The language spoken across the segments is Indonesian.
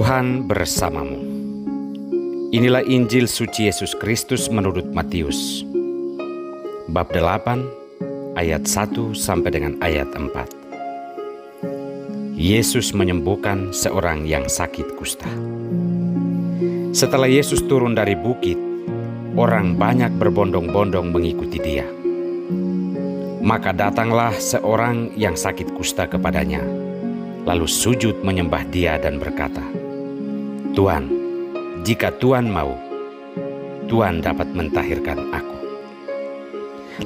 Tuhan bersamamu. Inilah Injil suci Yesus Kristus menurut Matius, bab 8, ayat 1 sampai dengan ayat 4. Yesus menyembuhkan seorang yang sakit kusta. Setelah Yesus turun dari bukit, orang banyak berbondong-bondong mengikuti dia. Maka datanglah seorang yang sakit kusta kepadanya, lalu sujud menyembah dia dan berkata, "Tuan, jika Tuan mau, Tuan dapat mentahirkan aku."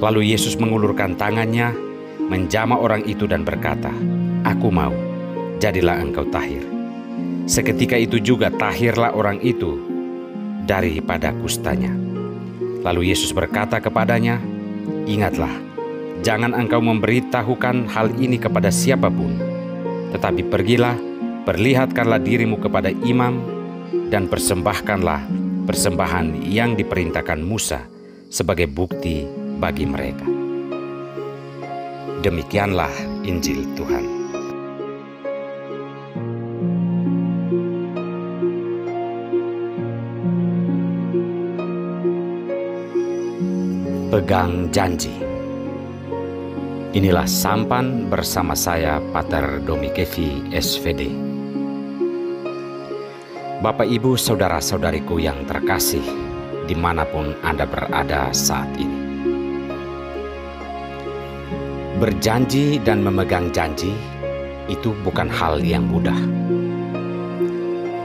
Lalu Yesus mengulurkan tangannya, menjamah orang itu dan berkata, "Aku mau, jadilah engkau tahir." Seketika itu juga tahirlah orang itu daripada kustanya. Lalu Yesus berkata kepadanya, "Ingatlah, jangan engkau memberitahukan hal ini kepada siapapun, tetapi pergilah, perlihatkanlah dirimu kepada imam, dan persembahkanlah persembahan yang diperintahkan Musa sebagai bukti bagi mereka." Demikianlah Injil Tuhan. Pegang janji. Inilah sampan bersama saya, Pater Domikevi, SVD. Bapak, Ibu, saudara-saudariku yang terkasih, dimanapun Anda berada saat ini. Berjanji dan memegang janji itu bukan hal yang mudah.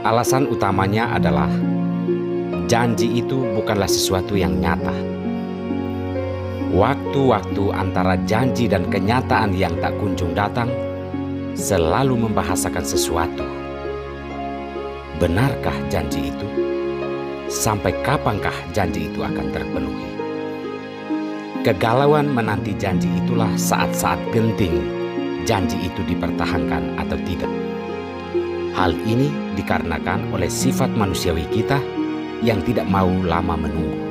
Alasan utamanya adalah janji itu bukanlah sesuatu yang nyata. Waktu-waktu antara janji dan kenyataan yang tak kunjung datang selalu membahasakan sesuatu. Benarkah janji itu? Sampai kapankah janji itu akan terpenuhi? Kegalauan menanti janji itulah saat-saat genting janji itu dipertahankan atau tidak. Hal ini dikarenakan oleh sifat manusiawi kita yang tidak mau lama menunggu.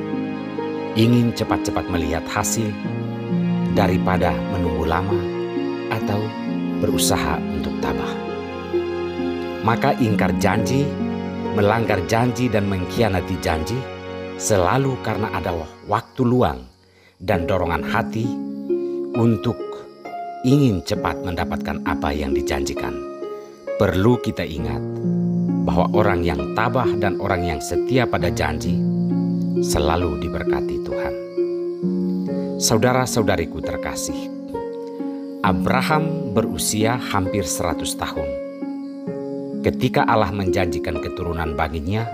Ingin cepat-cepat melihat hasil daripada menunggu lama atau berusaha untuk tabah. Maka ingkar janji, melanggar janji dan mengkhianati janji selalu karena ada waktu luang dan dorongan hati untuk ingin cepat mendapatkan apa yang dijanjikan. Perlu kita ingat bahwa orang yang tabah dan orang yang setia pada janji selalu diberkati Tuhan. Saudara-saudariku terkasih, Abraham berusia hampir 100 tahun. Ketika Allah menjanjikan keturunan baginya,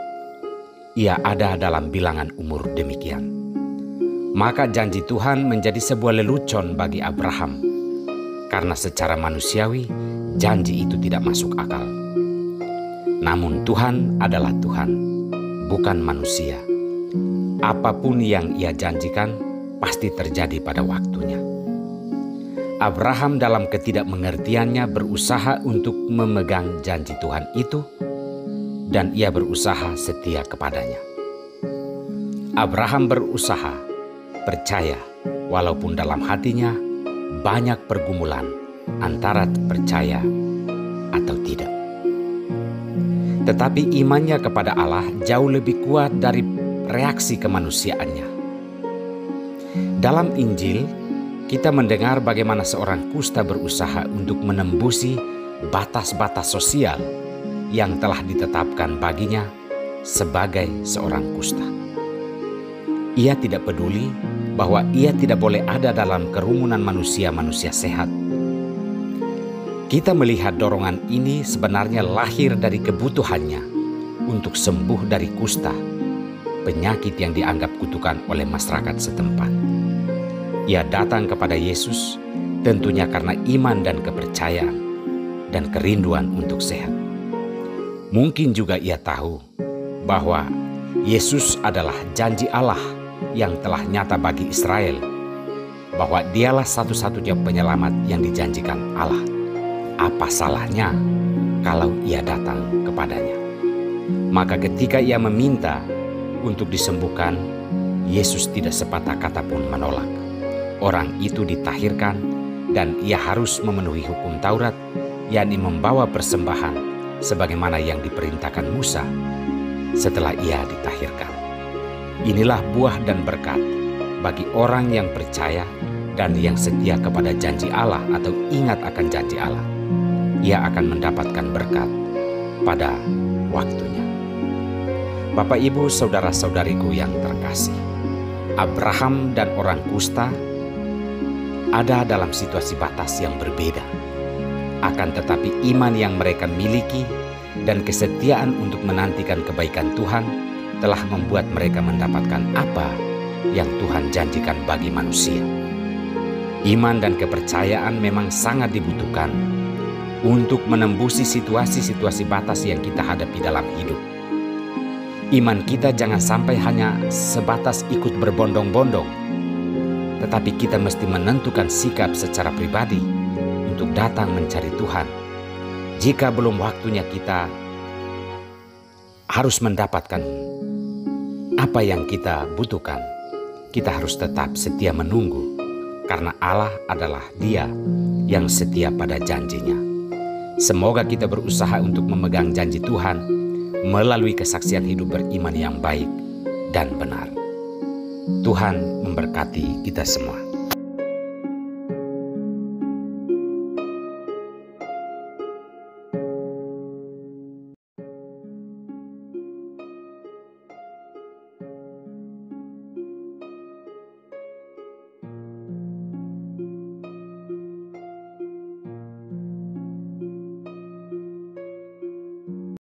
ia ada dalam bilangan umur demikian. Maka janji Tuhan menjadi sebuah lelucon bagi Abraham, karena secara manusiawi janji itu tidak masuk akal. Namun Tuhan adalah Tuhan, bukan manusia. Apapun yang ia janjikan pasti terjadi pada waktunya. Abraham dalam ketidakmengertiannya berusaha untuk memegang janji Tuhan itu, dan ia berusaha setia kepadanya. Abraham berusaha percaya walaupun dalam hatinya banyak pergumulan antara percaya atau tidak. Tetapi imannya kepada Allah jauh lebih kuat dari reaksi kemanusiaannya. Dalam Injil, kita mendengar bagaimana seorang kusta berusaha untuk menembusi batas-batas sosial yang telah ditetapkan baginya sebagai seorang kusta. Ia tidak peduli bahwa ia tidak boleh ada dalam kerumunan manusia-manusia sehat. Kita melihat dorongan ini sebenarnya lahir dari kebutuhannya untuk sembuh dari kusta, penyakit yang dianggap kutukan oleh masyarakat setempat. Ia datang kepada Yesus tentunya karena iman dan kepercayaan dan kerinduan untuk sehat. Mungkin juga ia tahu bahwa Yesus adalah janji Allah yang telah nyata bagi Israel, bahwa dialah satu-satunya penyelamat yang dijanjikan Allah. Apa salahnya kalau ia datang kepadanya? Maka ketika ia meminta untuk disembuhkan, Yesus tidak sepatah kata pun menolak. Orang itu ditahirkan dan ia harus memenuhi hukum Taurat, yakni membawa persembahan sebagaimana yang diperintahkan Musa setelah ia ditahirkan. Inilah buah dan berkat bagi orang yang percaya dan yang setia kepada janji Allah atau ingat akan janji Allah. Ia akan mendapatkan berkat pada waktunya. Bapak, Ibu, saudara-saudariku yang terkasih, Abraham dan orang kusta ada dalam situasi batas yang berbeda. Akan tetapi iman yang mereka miliki dan kesetiaan untuk menantikan kebaikan Tuhan telah membuat mereka mendapatkan apa yang Tuhan janjikan bagi manusia. Iman dan kepercayaan memang sangat dibutuhkan untuk menembusi situasi-situasi batas yang kita hadapi dalam hidup. Iman kita jangan sampai hanya sebatas ikut berbondong-bondong, tetapi kita mesti menentukan sikap secara pribadi untuk datang mencari Tuhan. Jika belum waktunya, kita harus mendapatkan apa yang kita butuhkan. Kita harus tetap setia menunggu, karena Allah adalah Dia yang setia pada janjinya. Semoga kita berusaha untuk memegang janji Tuhan melalui kesaksian hidup beriman yang baik dan benar. Tuhan memberkati kita semua.